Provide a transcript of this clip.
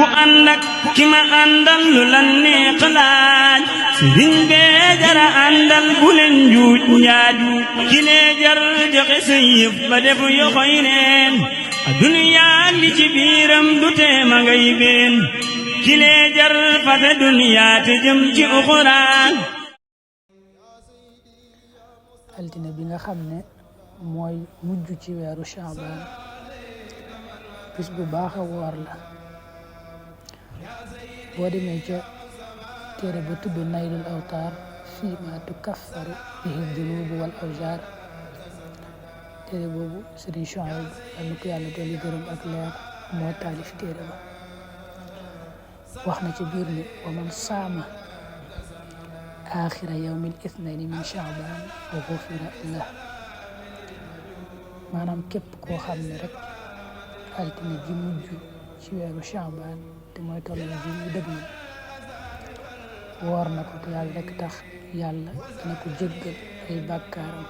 ku ànd ak ki ma àndal lu la neex laaj sëriñ bee jara àndal bu leen njuuj njaaj ki lee jar joxe sa yëf ba def yoxoy neen duniyaa li ci biiram du teema ngay been ki lee jar fate duniyaa te jëm ci uxuraan. altine bi nga xam ne mooy mujj ci weeru Shaabaan bis bu baax a woor la. boo demee ca téere ba tudd Naylul Awtaar fii ma tukaffaru bihi dunuubu wal awzaar téere boobu Sëriñ Shuayb yàlla ko yàlla dolli gërëm ak leer moo taalif téere ba wax na ci biir ne wa man saama aaxira yawmil ithnayni min Shaabaan gufira lah maanaam képp koo xam ne rek altine ji mujj ci weeru Shaabaan te mooy tollu ji ñu dëgg na woor na ko te yàlla rek tax yàlla dana ko jéggal ay bàkkaaram